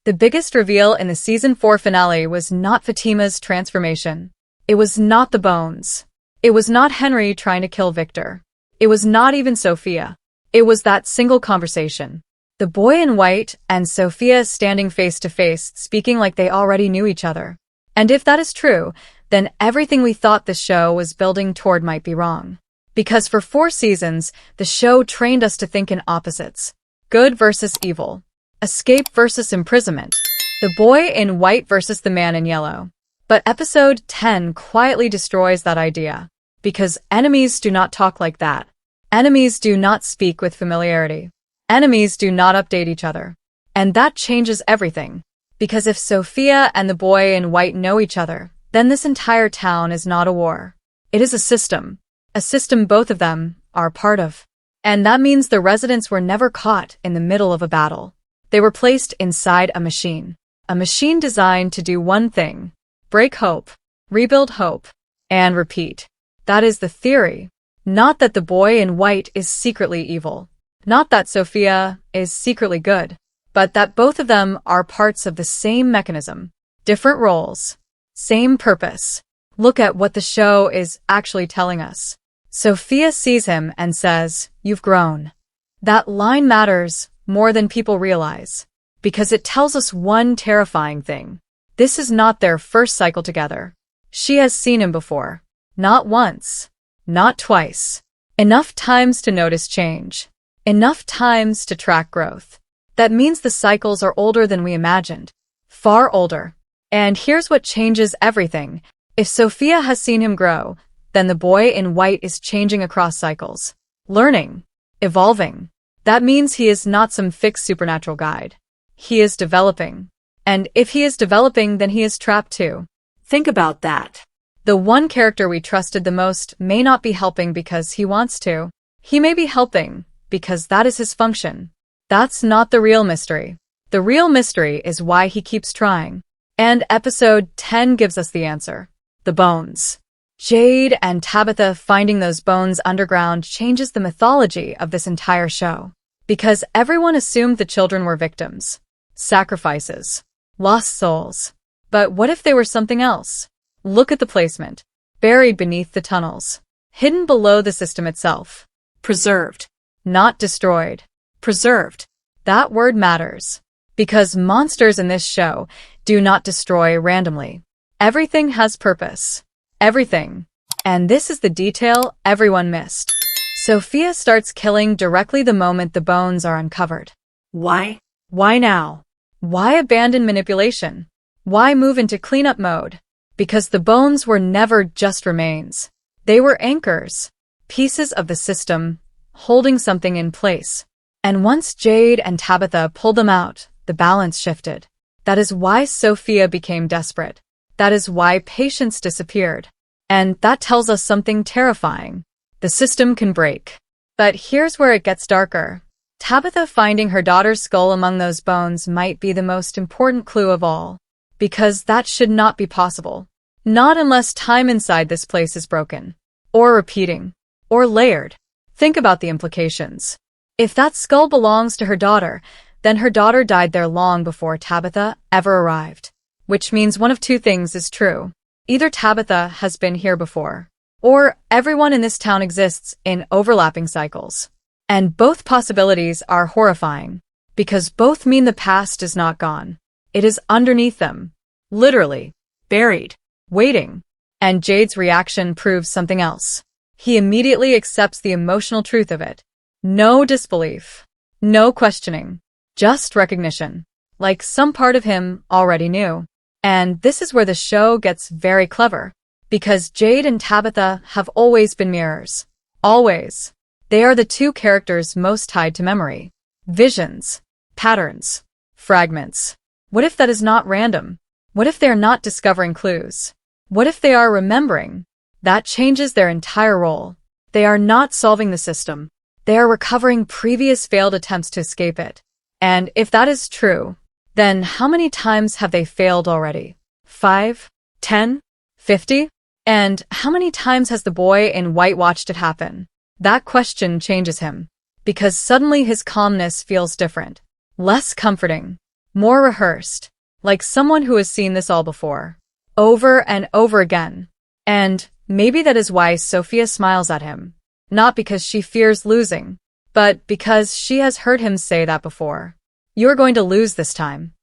The biggest reveal in the season 4 finale was not Fatima's transformation. It was not the bones. It was not Henry trying to kill Victor. It was not even Sophia. It was that single conversation. The boy in white and Sophia standing face to face, speaking like they already knew each other. And if that is true, then everything we thought the show was building toward might be wrong. Because for 4 seasons, the show trained us to think in opposites. Good versus evil. Escape versus imprisonment. The boy in white versus the man in yellow. But episode 10 quietly destroys that idea. Because enemies do not talk like that. Enemies do not speak with familiarity. Enemies do not update each other. And that changes everything. Because if Sophia and the boy in white know each other, then this entire town is not a war. It is a system. A system both of them are part of. And that means the residents were never caught in the middle of a battle. They were placed inside a machine. A machine designed to do one thing. Break hope, rebuild hope, and repeat. That is the theory. Not that the boy in white is secretly evil. Not that Sophia is secretly good. But that both of them are parts of the same mechanism. Different roles. Same purpose. Look at what the show is actually telling us. Sophia sees him and says, "You've grown." That line matters more than people realize. Because it tells us one terrifying thing. This is not their first cycle together. She has seen him before. Not once. Not twice. Enough times to notice change. Enough times to track growth. That means the cycles are older than we imagined. Far older. And here's what changes everything. If Sophia has seen him grow, then the boy in white is changing across cycles. Learning. Evolving. That means he is not some fixed supernatural guide. He is developing. And if he is developing, then he is trapped too. Think about that. The one character we trusted the most may not be helping because he wants to. He may be helping because that is his function. That's not the real mystery. The real mystery is why he keeps trying. And episode 10 gives us the answer. The bones. Jade and Tabitha finding those bones underground changes the mythology of this entire show. Because everyone assumed the children were victims. Sacrifices. Lost souls. But what if they were something else? Look at the placement. Buried beneath the tunnels. Hidden below the system itself. Preserved. Not destroyed. Preserved. That word matters. Because monsters in this show do not destroy randomly. Everything has purpose. Everything. And this is the detail everyone missed. Sophia starts killing directly the moment the bones are uncovered. Why? Why now? Why abandon manipulation? Why move into cleanup mode? Because the bones were never just remains. They were anchors. Pieces of the system, holding something in place. And once Jade and Tabitha pulled them out, the balance shifted. That is why Sophia became desperate. That is why patience disappeared. And that tells us something terrifying. The system can break. But here's where it gets darker. Tabitha finding her daughter's skull among those bones might be the most important clue of all. Because that should not be possible. Not unless time inside this place is broken. Or repeating. Or layered. Think about the implications. If that skull belongs to her daughter, then her daughter died there long before Tabitha ever arrived. Which means one of two things is true. Either Tabitha has been here before, or everyone in this town exists in overlapping cycles. And both possibilities are horrifying, because both mean the past is not gone. It is underneath them. Literally. Buried. Waiting. And Jade's reaction proves something else. He immediately accepts the emotional truth of it. No disbelief. No questioning. Just recognition. Like some part of him already knew. And this is where the show gets very clever. Because Jade and Tabitha have always been mirrors. Always. They are the two characters most tied to memory. Visions. Patterns. Fragments. What if that is not random? What if they are not discovering clues? What if they are remembering? That changes their entire role. They are not solving the system. They are recovering previous failed attempts to escape it. And if that is true, then how many times have they failed already? 5? 10? 50? And how many times has the boy in white watched it happen? That question changes him. Because suddenly his calmness feels different. Less comforting. more rehearsed, like someone who has seen this all before, over and over again. And maybe that is why Sophia smiles at him, not because she fears losing, but because she has heard him say that before. You're going to lose this time.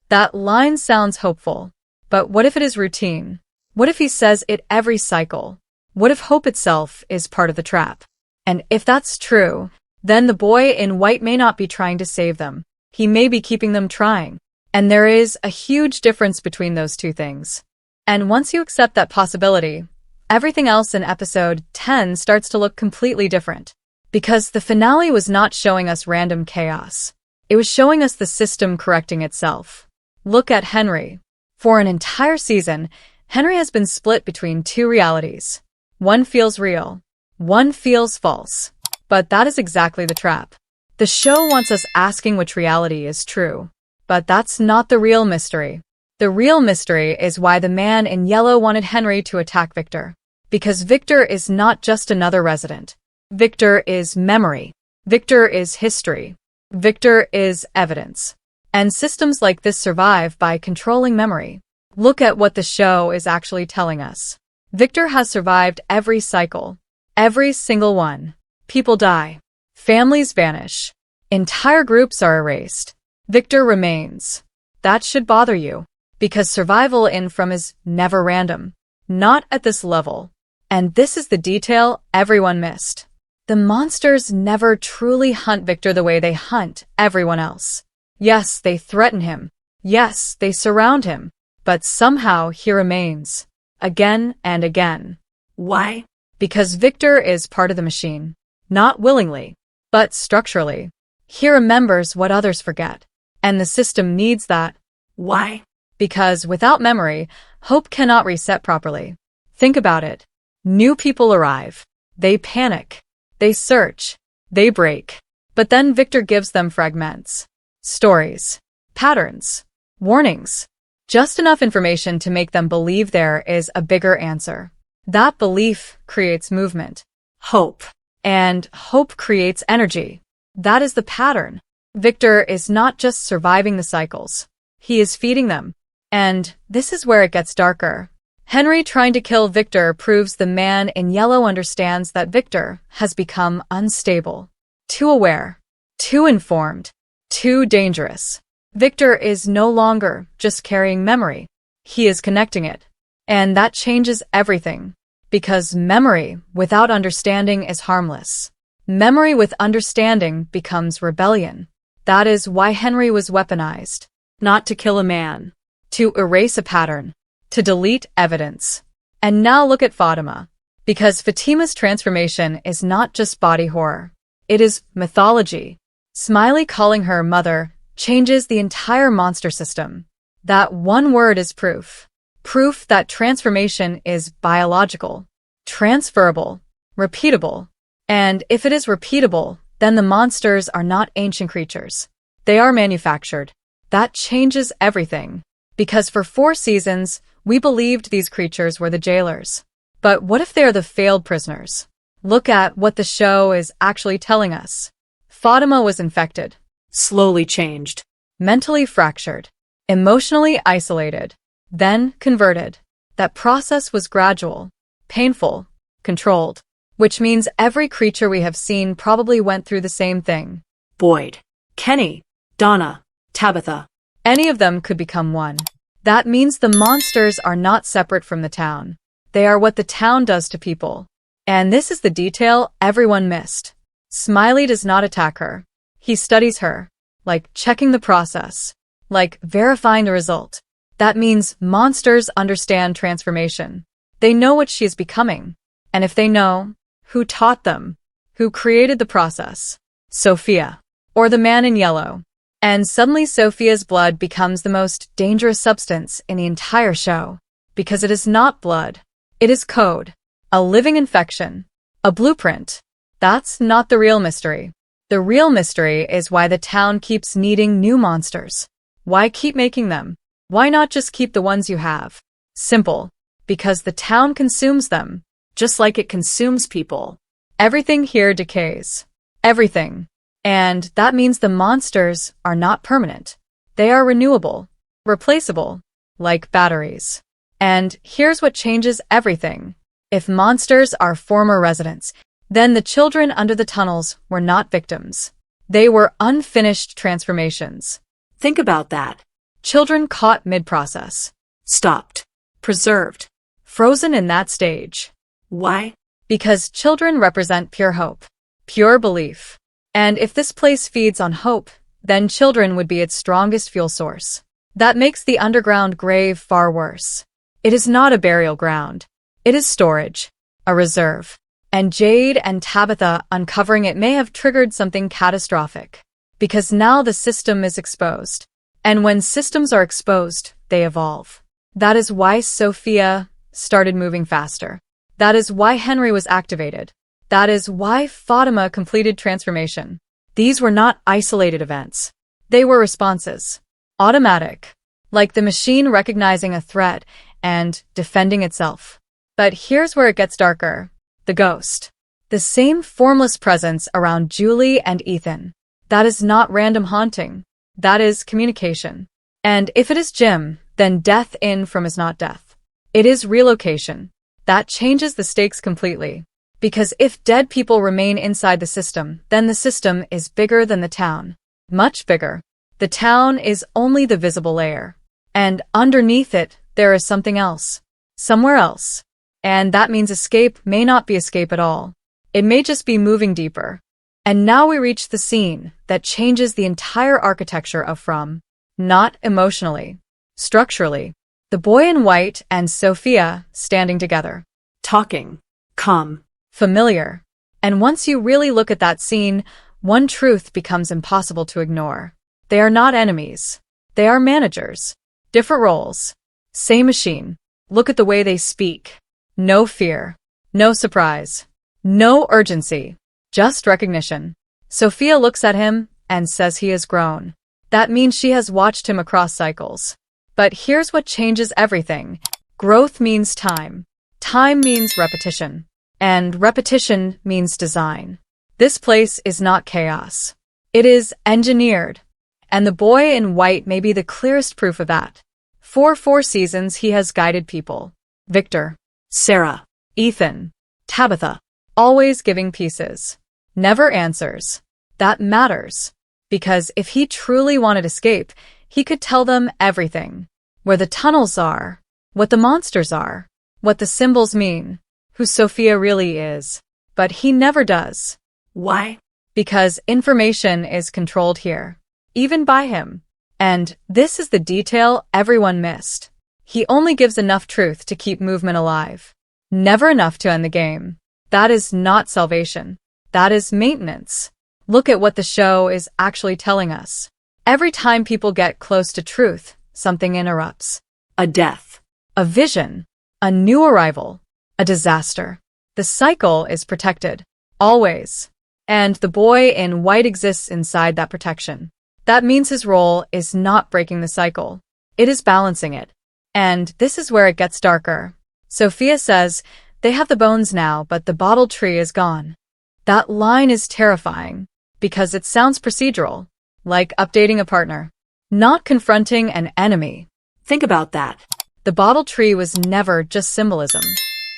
That line sounds hopeful, but what if it is routine? What if he says it every cycle? What if hope itself is part of the trap? And if that's true, then the boy in white may not be trying to save them. He may be keeping them trying. And there is a huge difference between those two things. And once you accept that possibility, everything else in episode 10 starts to look completely different. Because the finale was not showing us random chaos. It was showing us the system correcting itself. Look at Henry. For an entire season, Henry has been split between two realities. One feels real. One feels false. But that is exactly the trap. The show wants us asking which reality is true. But that's not the real mystery. The real mystery is why the man in yellow wanted Henry to attack Victor. Because Victor is not just another resident. Victor is memory. Victor is history. Victor is evidence. And systems like this survive by controlling memory. Look at what the show is actually telling us. Victor has survived every cycle. Every single one. People die. Families vanish. Entire groups are erased. Victor remains. That should bother you. Because survival in From is never random. Not at this level. And this is the detail everyone missed. The monsters never truly hunt Victor the way they hunt everyone else. Yes, they threaten him. Yes, they surround him. But somehow he remains. Again and again. Why? Because Victor is part of the machine. Not willingly, but structurally. He remembers what others forget. And the system needs that. Why? Because without memory, hope cannot reset properly. Think about it. New people arrive. They panic. They search. They break. But then Victor gives them fragments. Stories. Patterns. Warnings. Just enough information to make them believe there is a bigger answer. That belief creates movement. Hope. And hope creates energy. That is the pattern. Victor is not just surviving the cycles. He is feeding them. And this is where it gets darker. Henry trying to kill Victor proves the man in yellow understands that Victor has become unstable. Too aware. Too informed. Too dangerous. Victor is no longer just carrying memory. He is connecting it. And that changes everything. Because memory without understanding is harmless. Memory with understanding becomes rebellion. That is why Henry was weaponized. Not to kill a man. To erase a pattern. To delete evidence. And now look at Fatima. Because Fatima's transformation is not just body horror. It is mythology. Smiley calling her mother changes the entire monster system. That one word is proof. Proof that transformation is biological, transferable, repeatable. And if it is repeatable, then the monsters are not ancient creatures. They are manufactured. That changes everything. Because for 4 seasons, we believed these creatures were the jailers. But what if they are the failed prisoners? Look at what the show is actually telling us. Fatima was infected. Slowly changed. Mentally fractured. Emotionally isolated. Then converted. That process was gradual, painful, controlled. Which means every creature we have seen probably went through the same thing. Boyd. Kenny. Donna. Tabitha. Any of them could become one. That means the monsters are not separate from the town. They are what the town does to people. And this is the detail everyone missed. Smiley does not attack her. He studies her. Like checking the process. Like verifying the result. That means monsters understand transformation. They know what she is becoming. And if they know, who taught them? Who created the process? Sophia. Or the man in yellow. And suddenly Sophia's blood becomes the most dangerous substance in the entire show. Because it is not blood. It is code. A living infection. A blueprint. That's not the real mystery. The real mystery is why the town keeps needing new monsters. Why keep making them? Why not just keep the ones you have? Simple. Because the town consumes them. Just like it consumes people. Everything here decays. Everything. And that means the monsters are not permanent. They are renewable, replaceable, like batteries. And here's what changes everything. If monsters are former residents, then the children under the tunnels were not victims. They were unfinished transformations. Think about that. Children caught mid-process. Stopped. Preserved. Frozen in that stage. Why? Because children represent pure hope, pure belief. And if this place feeds on hope, then children would be its strongest fuel source. That makes the underground grave far worse. It is not a burial ground. It is storage, a reserve. And Jade and Tabitha uncovering it may have triggered something catastrophic. Because now the system is exposed. And when systems are exposed, they evolve. That is why Sophia started moving faster. That is why Henry was activated. That is why Fatima completed transformation. These were not isolated events. They were responses. Automatic. Like the machine recognizing a threat and defending itself. But here's where it gets darker. The ghost. The same formless presence around Julie and Ethan. That is not random haunting. That is communication. And if it is Jim, then death in from is not death. It is relocation. That changes the stakes completely. Because if dead people remain inside the system, then the system is bigger than the town. Much bigger. The town is only the visible layer. And underneath it, there is something else. Somewhere else. And that means escape may not be escape at all. It may just be moving deeper. And now we reach the scene that changes the entire architecture of From. Not emotionally. Structurally. The boy in white and Sophia standing together. Talking. Calm. Familiar. And once you really look at that scene, one truth becomes impossible to ignore. They are not enemies. They are managers. Different roles. Same machine. Look at the way they speak. No fear. No surprise. No urgency. Just recognition. Sophia looks at him and says he has grown. That means she has watched him across cycles. But here's what changes everything. Growth means time. Time means repetition. And repetition means design. This place is not chaos. It is engineered. And the boy in white may be the clearest proof of that. For 4 seasons he has guided people. Victor. Sarah. Ethan. Tabitha. Always giving pieces. Never answers. That matters. Because if he truly wanted escape, he could tell them everything. Where the tunnels are. What the monsters are. What the symbols mean. Who Sophia really is. But he never does. Why? Because information is controlled here. Even by him. And this is the detail everyone missed. He only gives enough truth to keep movement alive. Never enough to end the game. That is not salvation. That is maintenance. Look at what the show is actually telling us. Every time people get close to truth, something interrupts. A death. A vision. A new arrival. A disaster. The cycle is protected. Always. And the boy in white exists inside that protection. That means his role is not breaking the cycle. It is balancing it. And this is where it gets darker. Sophia says, they have the bones now, but the bottle tree is gone. That line is terrifying. Because it sounds procedural. Like updating a partner. Not confronting an enemy. Think about that. The bottle tree was never just symbolism.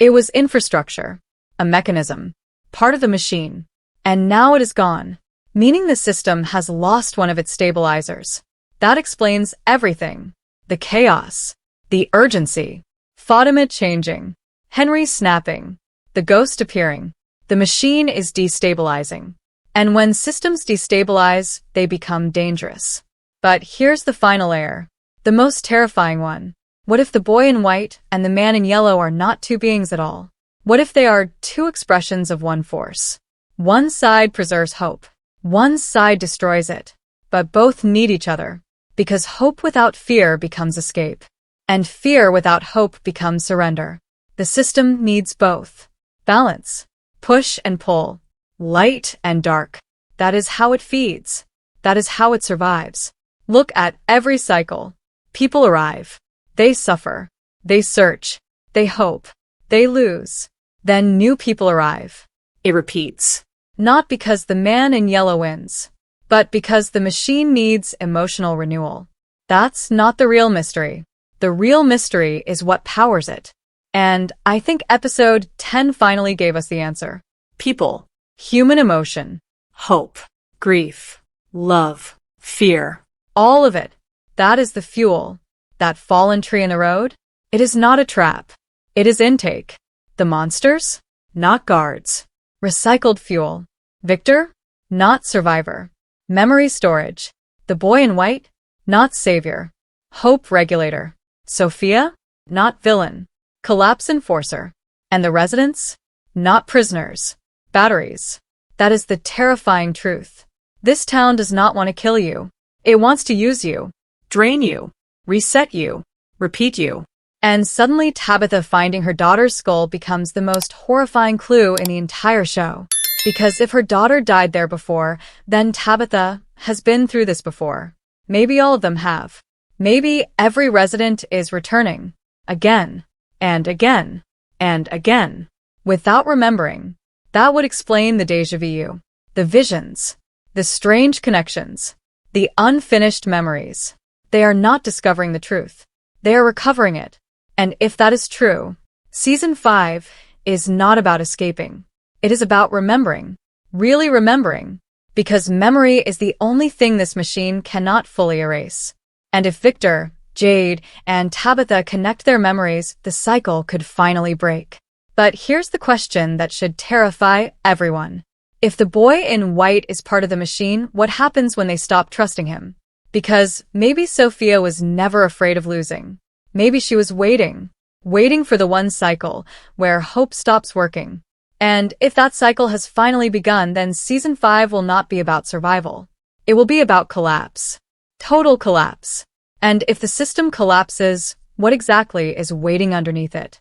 It was infrastructure. A mechanism. Part of the machine. And now it is gone. Meaning the system has lost one of its stabilizers. That explains everything. The chaos. The urgency. Fatima changing. Henry snapping. The ghost appearing. The machine is destabilizing. And when systems destabilize, they become dangerous. But here's the final layer. The most terrifying one. What if the boy in white and the man in yellow are not 2 beings at all? What if they are 2 expressions of one force? One side preserves hope. One side destroys it. But both need each other. Because hope without fear becomes escape. And fear without hope becomes surrender. The system needs both. Balance. Push and pull. Light and dark. That is how it feeds. That is how it survives. Look at every cycle. People arrive. They suffer. They search. They hope. They lose. Then new people arrive. It repeats. Not because the man in yellow wins, but because the machine needs emotional renewal. That's not the real mystery. The real mystery is what powers it. And I think episode 10 finally gave us the answer. People. Human emotion. Hope. Grief. Love. Fear. All of it. That is the fuel. That fallen tree in the road? It is not a trap. It is intake. The monsters? Not guards. Recycled fuel. Victor? Not survivor. Memory storage. The boy in white? Not savior. Hope regulator. Sophia? Not villain. Collapse enforcer. And the residents? Not prisoners. Batteries. That is the terrifying truth. This town does not want to kill you. It wants to use you. Drain you. Reset you. Repeat you. And suddenly Tabitha finding her daughter's skull becomes the most horrifying clue in the entire show. Because if her daughter died there before, then Tabitha has been through this before. Maybe all of them have. Maybe every resident is returning. Again. And again. And again. Without remembering. That would explain the déjà vu. The visions. The strange connections. The unfinished memories. They are not discovering the truth. They are recovering it. And if that is true, Season 5 is not about escaping. It is about remembering. Really remembering. Because memory is the only thing this machine cannot fully erase. And if Victor, Jade, and Tabitha connect their memories, the cycle could finally break. But here's the question that should terrify everyone. If the boy in white is part of the machine, what happens when they stop trusting him? Because maybe Sophia was never afraid of losing. Maybe she was waiting for the one cycle where hope stops working. And if that cycle has finally begun, then Season 5 will not be about survival. It will be about collapse. Total collapse. And if the system collapses, what exactly is waiting underneath it?